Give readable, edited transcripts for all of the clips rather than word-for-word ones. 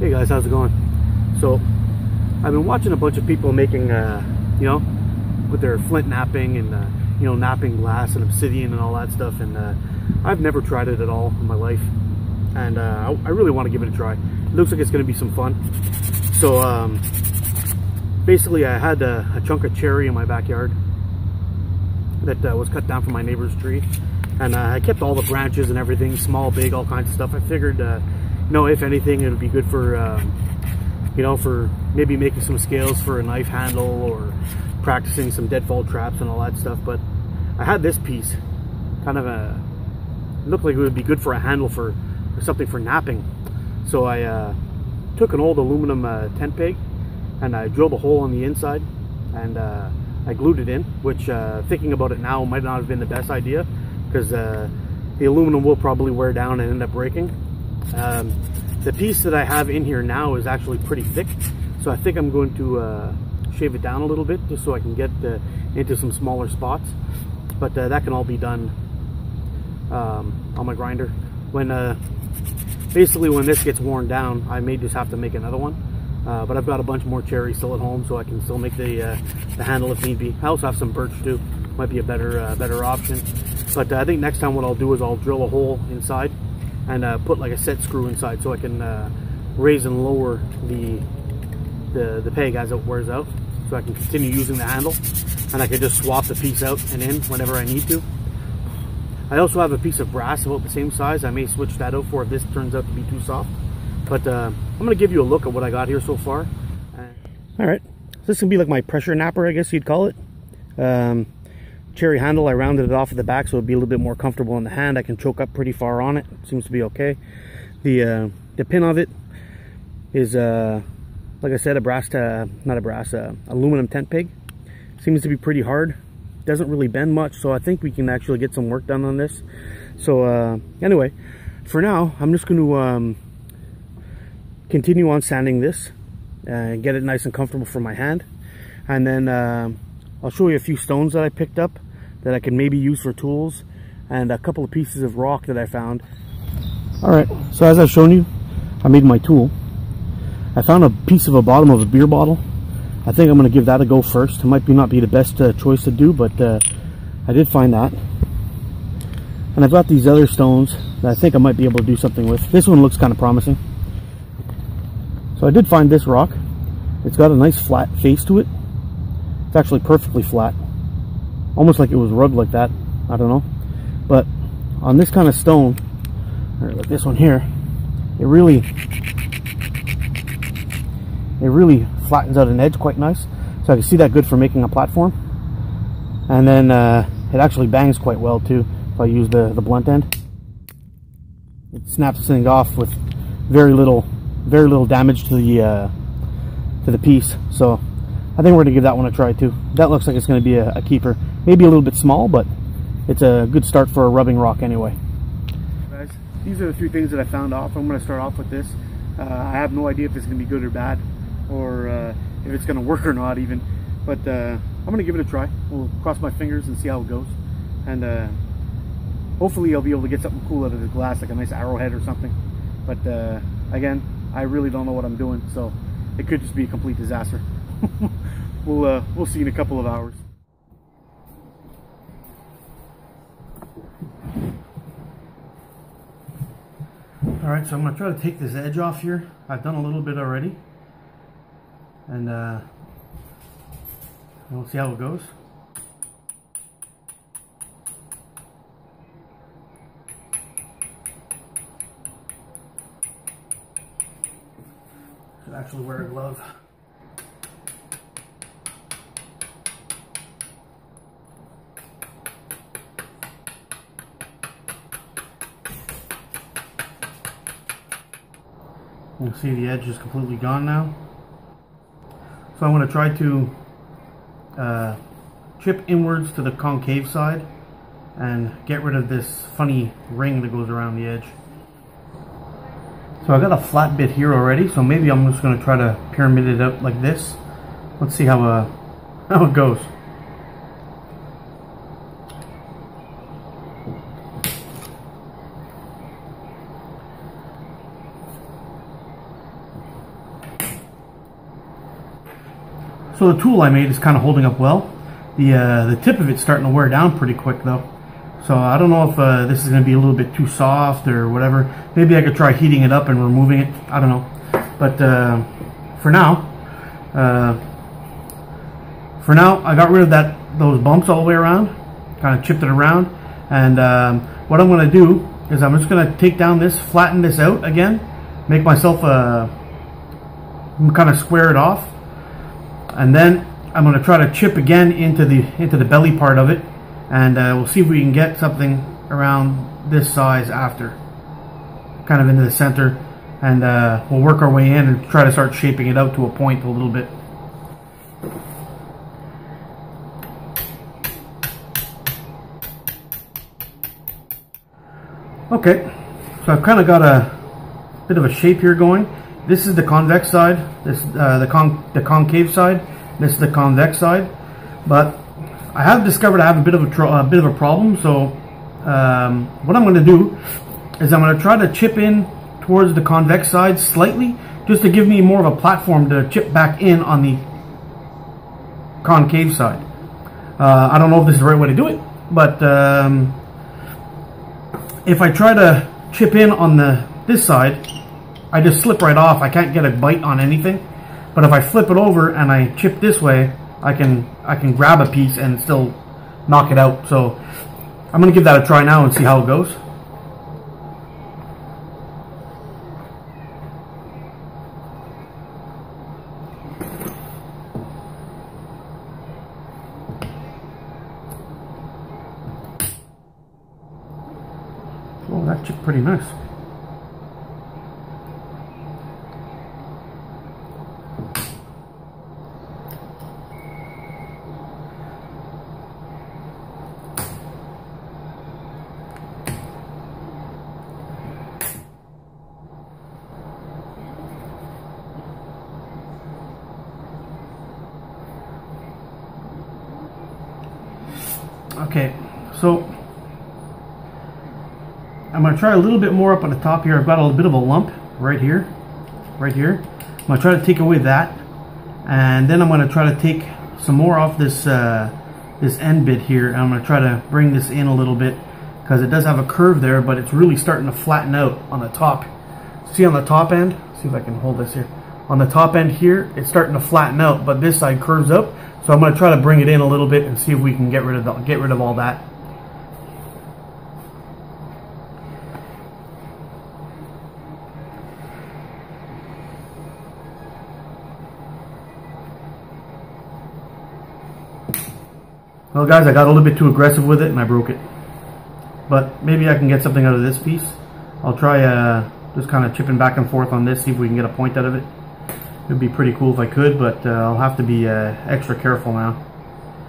Hey guys, how's it going? So I've been watching a bunch of people making you know, with their flint knapping and you know, knapping glass and obsidian and all that stuff, and I've never tried it at all in my life, and I really want to give it a try. It looks like it's going to be some fun. So basically I had a chunk of cherry in my backyard that was cut down from my neighbor's tree, and I kept all the branches and everything, small, big, all kinds of stuff. I figured you know, if anything, it would be good for you know, for maybe making some scales for a knife handle or practicing some deadfall traps and all that stuff. But I had this piece, kind of looked like it would be good for a handle for something for knapping. So I took an old aluminum tent peg and I drilled a hole on the inside, and I glued it in, which thinking about it now might not have been the best idea, because the aluminum will probably wear down and end up breaking. The piece that I have in here now is actually pretty thick, so I think I'm going to shave it down a little bit just so I can get into some smaller spots. But that can all be done on my grinder. When basically when this gets worn down, I may just have to make another one. But I've got a bunch more cherry still at home, so I can still make the handle if need be. I also have some birch too, might be a better option. But I think next time what I'll do is I'll drill a hole inside and put like a set screw inside, so I can raise and lower the peg as it wears out, so I can continue using the handle, and I can just swap the piece out and in whenever I need to. I also have a piece of brass about the same size. I may switch that out for if this turns out to be too soft. But I'm going to give you a look at what I got here so far. Alright, so this can be like my pressure napper, I guess you'd call it. Cherry handle, I rounded it off at the back so it'd be a little bit more comfortable in the hand. I can choke up pretty far on it. Seems to be okay. The pin of it is, like I said, aluminum tent peg. Seems to be pretty hard. Doesn't really bend much, so I think we can actually get some work done on this. So anyway, for now, I'm just going to continue on sanding this and get it nice and comfortable for my hand, and then I'll show you a few stones that I picked up that I can maybe use for tools, and a couple of pieces of rock that I found. Alright, so as I've shown you, I made my tool. I found a piece of a bottom of a beer bottle. I think I'm going to give that a go first. It might not be the best choice to do, but I did find that. And I've got these other stones that I think I might be able to do something with. This one looks kind of promising. So I did find this rock. It's got a nice flat face to it. It's actually perfectly flat, almost like it was rubbed like that. I don't know, but on this kind of stone, or like this one here, it really flattens out an edge quite nice, so I can see that good for making a platform. And then it actually bangs quite well too if I use the blunt end. It snaps this thing off with very little damage to the piece. So I think we're going to give that one a try too. That looks like it's going to be a keeper. Maybe a little bit small, but it's a good start for a rubbing rock anyway. Guys, these are the three things that I found off. I'm going to start off with this. I have no idea if it's going to be good or bad, or if it's going to work or not even. But I'm going to give it a try. We'll cross my fingers and see how it goes. And hopefully I'll be able to get something cool out of the glass, like a nice arrowhead or something. But again, I really don't know what I'm doing, so it could just be a complete disaster. We'll see in a couple of hours. Alright, so I'm going to try to take this edge off here. I've done a little bit already, and we'll see how it goes. Should actually wear a glove. You can see the edge is completely gone now. So I'm going to try to chip inwards to the concave side and get rid of this funny ring that goes around the edge. So I got a flat bit here already, so maybe I'm just going to try to pyramid it up like this. Let's see how it goes. So the tool I made is kind of holding up well. The tip of it's starting to wear down pretty quick though. So I don't know if this is going to be a little bit too soft or whatever. Maybe I could try heating it up and removing it. I don't know. But for now, I got rid of those bumps all the way around. Kind of chipped it around. And what I'm going to do is I'm just going to take down this, flatten this out again, make myself kind of square it off, and then I'm going to try to chip again into the belly part of it, and we'll see if we can get something around this size after, kind of into the center, and we'll work our way in and try to start shaping it out to a point a little bit. Okay, so I've kind of got a bit of a shape here going. This is the convex side, this the concave side, this is the convex side. But I have discovered I have a bit of a problem. So what I'm going to do is I'm going to try to chip in towards the convex side slightly, just to give me more of a platform to chip back in on the concave side. I don't know if this is the right way to do it, but if I try to chip in on this side, I just slip right off. I can't get a bite on anything. But if I flip it over and I chip this way, I can grab a piece and still knock it out. So I'm going to give that a try now and see how it goes. Oh, that chipped pretty nice. Okay, so I'm going to try a little bit more up on the top here. I've got a bit of a lump right here, right here. I'm going to try to take away that, and then I'm going to try to take some more off this this end bit here, and I'm going to try to bring this in a little bit, because it does have a curve there, but it's really starting to flatten out on the top. See on the top end? See if I can hold this here. On the top end here, it's starting to flatten out, but this side curves up. So I'm going to try to bring it in a little bit and see if we can get rid of all that. Well guys, I got a little bit too aggressive with it and I broke it. But maybe I can get something out of this piece. I'll try just kind of chipping back and forth on this, see if we can get a point out of it. It would be pretty cool if I could, but I'll have to be extra careful now.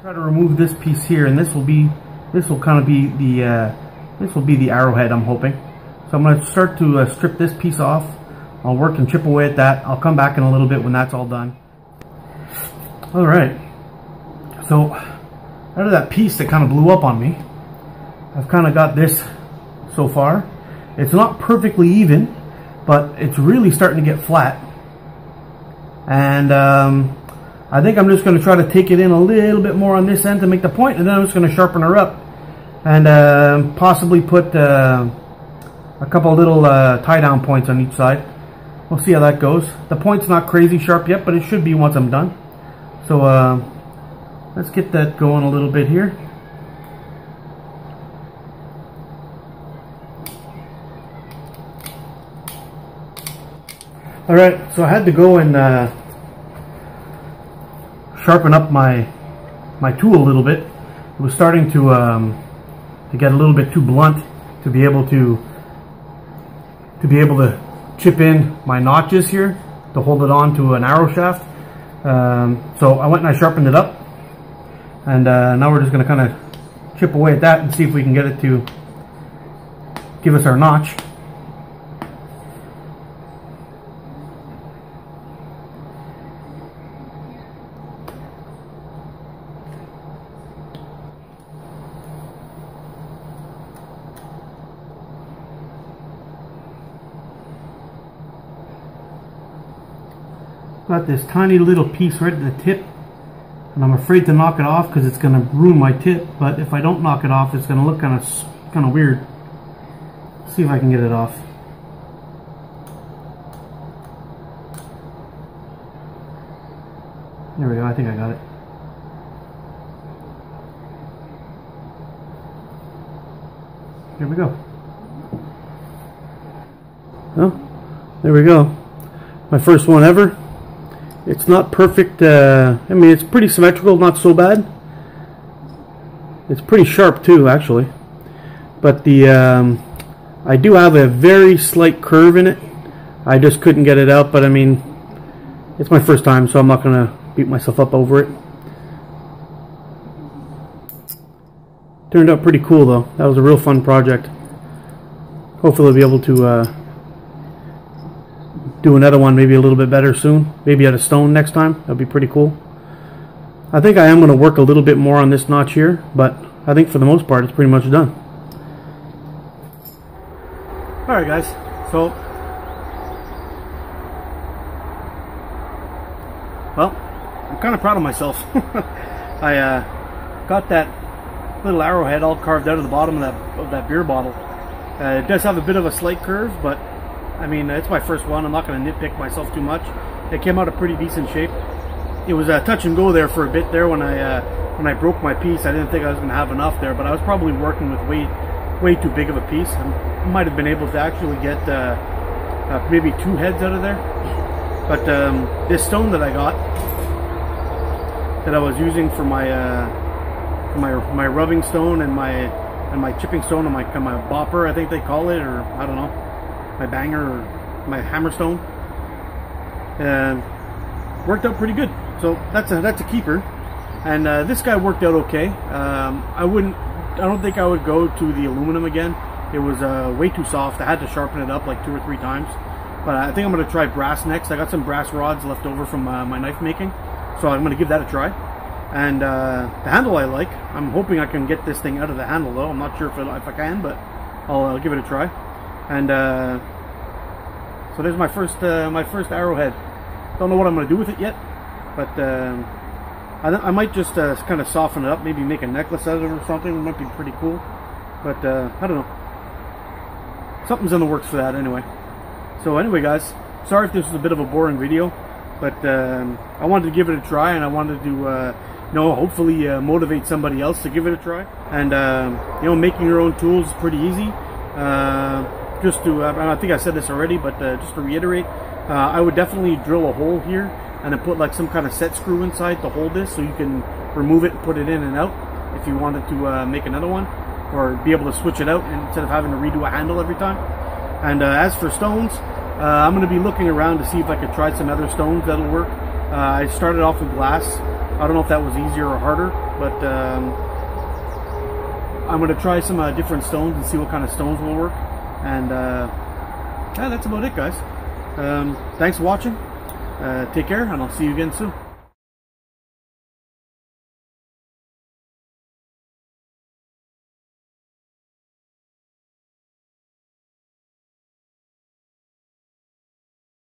Try to remove this piece here, and this will kind of be the arrowhead, I'm hoping. So I'm going to start to strip this piece off. I'll work and chip away at that. I'll come back in a little bit when that's all done. All right. So out of that piece that kind of blew up on me, I've kind of got this so far. It's not perfectly even, but it's really starting to get flat. And I think I'm just going to try to take it in a little bit more on this end to make the point, and then I'm just going to sharpen her up and possibly put a couple little tie down points on each side. We'll see how that goes. The point's not crazy sharp yet, but it should be once I'm done. So let's get that going a little bit here. Alright, so I had to go and sharpen up my tool a little bit. It was starting to get a little bit too blunt to be able to chip in my notches here to hold it on to an arrow shaft. So I went and I sharpened it up, and now we're just going to kind of chip away at that and see if we can get it to give us our notch. Got this tiny little piece right at the tip And I'm afraid to knock it off because it's going to ruin my tip, but if I don't knock it off, it's going to look kind of weird. Let's see if I can get it off. There we go, I think I got it. There we go. Well, there we go. My first one ever. It's not perfect. I mean, it's pretty symmetrical, not so bad. It's pretty sharp too, actually. But the I do have a very slight curve in it. I just couldn't get it out, but I mean, it's my first time, so I'm not gonna beat myself up over it. Turned out pretty cool though. That was a real fun project. Hopefully I'll be able to do another one maybe a little bit better soon. Maybe at a stone next time. That'd be pretty cool. I think I am going to work a little bit more on this notch here, but I think for the most part it's pretty much done. Alright guys, so well, I'm kind of proud of myself. I got that little arrowhead all carved out of the bottom of that beer bottle. It does have a bit of a slight curve, but I mean, it's my first one. I'm not going to nitpick myself too much. It came out a pretty decent shape. It was a touch and go there for a bit there when I broke my piece. I didn't think I was going to have enough there, but I was probably working with way too big of a piece. I might have been able to actually get maybe 2 heads out of there. But this stone that I got, that I was using for my rubbing stone and my chipping stone and my bopper, I think they call it, or I don't know, my banger or my hammerstone, worked out pretty good. So that's a keeper. And this guy worked out okay. I don't think I would go to the aluminum again. It was way too soft. I had to sharpen it up like 2 or 3 times. But I think I'm going to try brass next. I got some brass rods left over from my knife making, so I'm going to give that a try. And the handle I like. I'm hoping I can get this thing out of the handle though. I'm not sure if I can, but I'll give it a try. And so there's my first arrowhead. Don't know what I'm going to do with it yet, but I might just kind of soften it up, maybe make a necklace out of it or something. It might be pretty cool, but I don't know. Something's in the works for that anyway. So anyway guys, sorry if this was a bit of a boring video, but I wanted to give it a try, and I wanted to hopefully motivate somebody else to give it a try. And making your own tools is pretty easy. Just to, I think I said this already, but just to reiterate, I would definitely drill a hole here and then put like some kind of set screw inside to hold this, so you can remove it and put it in and out if you wanted to make another one, or be able to switch it out instead of having to redo a handle every time. And as for stones, I'm going to be looking around to see if I could try some other stones that'll work. I started off with glass. I don't know if that was easier or harder, but I'm going to try some different stones and see what kind of stones will work. And yeah, that's about it guys. Thanks for watching. Take care, and I'll see you again soon.